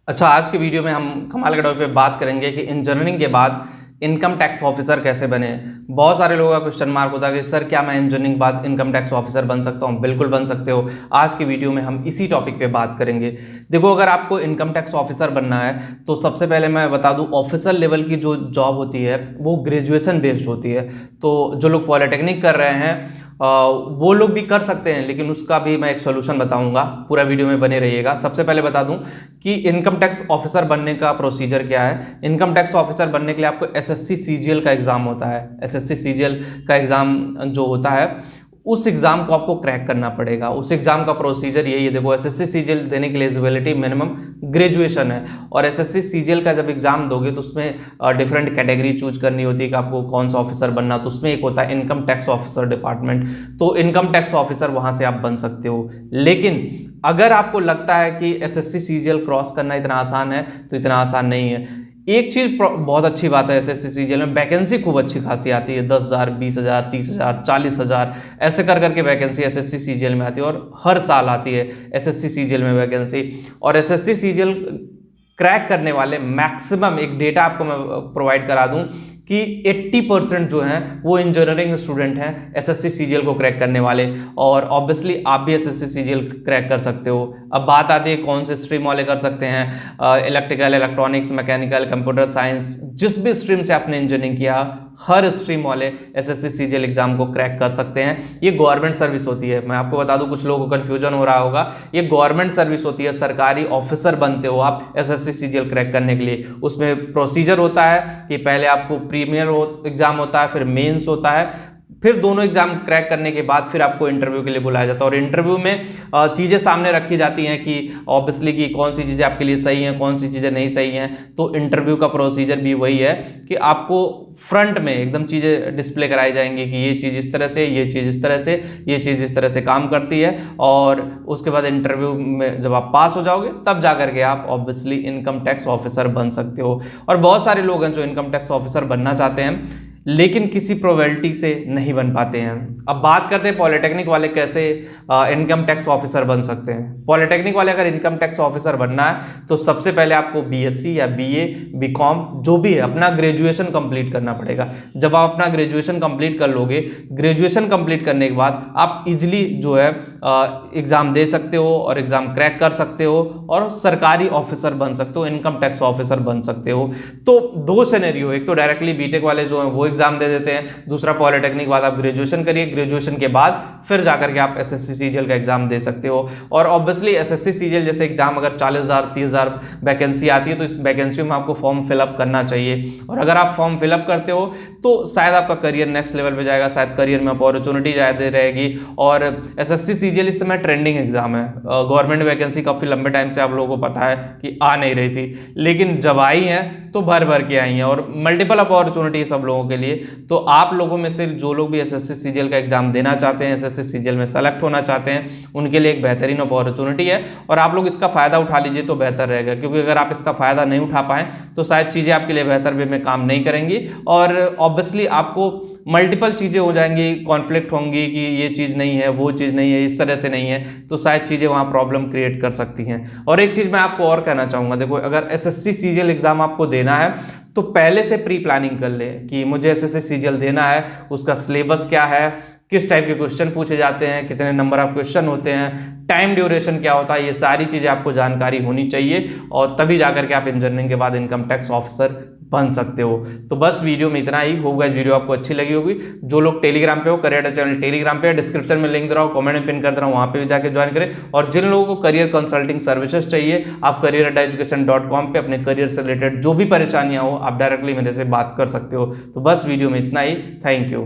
अच्छा, आज के वीडियो में हम कमाल के टॉपिक पे बात करेंगे कि इंजीनियरिंग के बाद इनकम टैक्स ऑफिसर कैसे बने। बहुत सारे लोगों का क्वेश्चन मार्क होता है कि सर क्या मैं इंजीनियरिंग के बाद इनकम टैक्स ऑफिसर बन सकता हूँ। बिल्कुल बन सकते हो। आज की वीडियो में हम इसी टॉपिक पे बात करेंगे। देखो, अगर आपको इनकम टैक्स ऑफिसर बनना है तो सबसे पहले मैं बता दूं, ऑफिसर लेवल की जो जॉब होती है वो ग्रेजुएशन बेस्ड होती है। तो जो लोग पॉलिटेक्निक कर रहे हैं वो लोग भी कर सकते हैं, लेकिन उसका भी मैं एक सोल्यूशन बताऊंगा। पूरा वीडियो में बने रहिएगा। सबसे पहले बता दूं कि इनकम टैक्स ऑफिसर बनने का प्रोसीजर क्या है। इनकम टैक्स ऑफिसर बनने के लिए आपको एसएससी सीजीएल का एग्जाम होता है। एसएससी सीजीएल का एग्जाम जो होता है उस एग्जाम को आपको क्रैक करना पड़ेगा। उस एग्जाम का प्रोसीजर यही है। देखो, एसएससी सीजीएल देने के लिए एलिजिबिलिटी मिनिमम ग्रेजुएशन है, और एसएससी सीजीएल का जब एग्जाम दोगे तो उसमें डिफरेंट कैटेगरी चूज करनी होती है कि आपको कौन सा ऑफिसर बनना। तो उसमें एक होता है इनकम टैक्स ऑफिसर डिपार्टमेंट, तो इनकम टैक्स ऑफिसर वहां से आप बन सकते हो। लेकिन अगर आपको लगता है कि एसएससी सीजीएल क्रॉस करना इतना आसान है, तो इतना आसान नहीं है। एक चीज बहुत अच्छी बात है, एसएससी सीजीएल में वैकेंसी खूब अच्छी खासी आती है। 10,000, 20,000, 30,000, 40,000 ऐसे कर करके वैकेंसी एसएससी सीजीएल में आती है, और हर साल आती है एसएससी सीजीएल में वैकेंसी। और एसएससी सीजीएल क्रैक करने वाले मैक्सिमम, एक डेटा आपको मैं प्रोवाइड करा दूं कि 80% जो हैं वो इंजीनियरिंग स्टूडेंट हैं एसएससी सीजीएल को क्रैक करने वाले। और ऑब्वियसली आप भी एसएससी सीजीएल क्रैक कर सकते हो। अब बात आती है कौन से स्ट्रीम वाले कर सकते हैं। Electrical, electronics, mechanical, computer science, जिस भी स्ट्रीम से आपने इंजीनियरिंग किया, हर स्ट्रीम वाले एसएससी सीजीएल एग्जाम को क्रैक कर सकते हैं। ये गवर्नमेंट सर्विस होती है। मैं आपको बता दूं, कुछ लोगों को कंफ्यूजन हो रहा होगा, ये गवर्नमेंट सर्विस होती है। सरकारी ऑफिसर बनते हो आप एसएससी सीजीएल क्रैक करने के लिए। उसमें प्रोसीजर होता है कि पहले आपको प्रीमियर एग्जाम होता है, फिर मेंस होता है, फिर दोनों एग्जाम क्रैक करने के बाद फिर आपको इंटरव्यू के लिए बुलाया जाता है। और इंटरव्यू में चीज़ें सामने रखी जाती हैं कि ऑब्वियसली कि कौन सी चीज़ें आपके लिए सही हैं, कौन सी चीज़ें नहीं सही हैं। तो इंटरव्यू का प्रोसीजर भी वही है कि आपको फ्रंट में एकदम चीज़ें डिस्प्ले कराई जाएंगी कि ये चीज़ इस तरह से, ये चीज़ इस तरह से, ये चीज़ इस तरह से काम करती है। और उसके बाद इंटरव्यू में जब आप पास हो जाओगे तब जा करके आप ऑब्वियसली इनकम टैक्स ऑफिसर बन सकते हो। और बहुत सारे लोग हैं जो इनकम टैक्स ऑफिसर बनना चाहते हैं लेकिन किसी प्रोबेबिलिटी से नहीं बन पाते हैं। अब बात करते हैं पॉलिटेक्निक वाले कैसे इनकम टैक्स ऑफिसर बन सकते हैं। पॉलिटेक्निक वाले अगर इनकम टैक्स ऑफिसर बनना है तो सबसे पहले आपको बीएससी या बीए, बीकॉम जो भी है अपना ग्रेजुएशन कंप्लीट करना पड़ेगा। जब आप अपना ग्रेजुएशन कंप्लीट कर लोगे, ग्रेजुएशन कंप्लीट करने के बाद आप इजिली जो है एग्जाम दे सकते हो और एग्जाम क्रैक कर सकते हो और सरकारी ऑफिसर बन सकते हो, इनकम टैक्स ऑफिसर बन सकते हो। तो दो सिनेरियो, एक तो डायरेक्टली बीटेक वाले जो हैं वो एग्जाम दे देते हैं, दूसरा पॉलिटेक्निक के बाद आप ग्रेजुएशन करिए, ग्रेजुएशन के बाद फिर जाकर के आप एसएससी सीजीएल का एग्जाम दे सकते हो। और ऑब्वियसली एसएससी सीजीएल जैसे एग्जाम अगर 40,000, 30,000 वैकेंसी आती है तो इस वैकेंसी में आपको फॉर्म फिलअप करना चाहिए। और अगर आप फॉर्म फिलअप करते हो तो शायद आपका करियर नेक्स्ट लेवल पे जाएगा, शायद करियर में अपॉर्चुनिटी ज़्यादा रहेगी। और एसएससी सीजीएल इस समय ट्रेंडिंग एग्जाम है। गवर्नमेंट वैकेंसी काफ़ी लंबे टाइम से आप लोगों को पता है कि आ नहीं रही थी, लेकिन जब आई हैं तो भर भर के आई हैं और मल्टीपल अपॉर्चुनिटी सब लोगों के लिए। तो आप लोगों में से जो लोग भी एसएससी सीजीएल का एग्जाम देना चाहते हैं, एसएससी सीजीएल में सेलेक्ट होना चाहते हैं, उनके लिए एक बेहतरीन अपॉर्चुनिटी है और आप लोग इसका फायदा उठा लीजिए तो बेहतर रहेगा। क्योंकि अगर आप इसका फायदा नहीं उठा पाए तो शायद चीज़ें आपके लिए बेहतर वे में काम नहीं करेंगी और ऑब्वियसली आपको मल्टीपल चीज़ें हो जाएंगी, कॉन्फ्लिक्ट होंगी कि ये चीज़ नहीं है, वो चीज़ नहीं है, इस तरह से नहीं है, तो शायद चीज़ें वहाँ प्रॉब्लम क्रिएट कर सकती हैं। और एक चीज़ मैं आपको और कहना चाहूँगा, देखो अगर एसएससी सीजीएल एग्जाम आपको देना है तो पहले से प्री प्लानिंग कर ले कि मुझे एसएससी सीजीएल देना है, उसका सिलेबस क्या है, किस टाइप के क्वेश्चन पूछे जाते हैं, कितने नंबर ऑफ क्वेश्चन होते हैं, टाइम ड्यूरेशन क्या होता है, ये सारी चीज़ें आपको जानकारी होनी चाहिए और तभी जाकर के आप इंजीनियरिंग के बाद इनकम टैक्स ऑफिसर बन सकते हो। तो बस वीडियो में इतना ही होगा। इस वीडियो आपको अच्छी लगी होगी। जो लोग टेलीग्राम पे हो, करियर चैनल टेलीग्राम पे डिस्क्रिप्शन में लिंक दे रहा हूँ, कमेंट में पिन कर दे रहा हूँ, वहाँ पे भी जाके ज्वाइन करें। और जिन लोगों को करियर कंसल्टिंग सर्विसेज चाहिए, आप career@education.com पे अपने करियर से रिलेटेड जो भी परेशानियाँ हो आप डायरेक्टली मेरे से बात कर सकते हो। तो बस वीडियो में इतना ही। Thank you.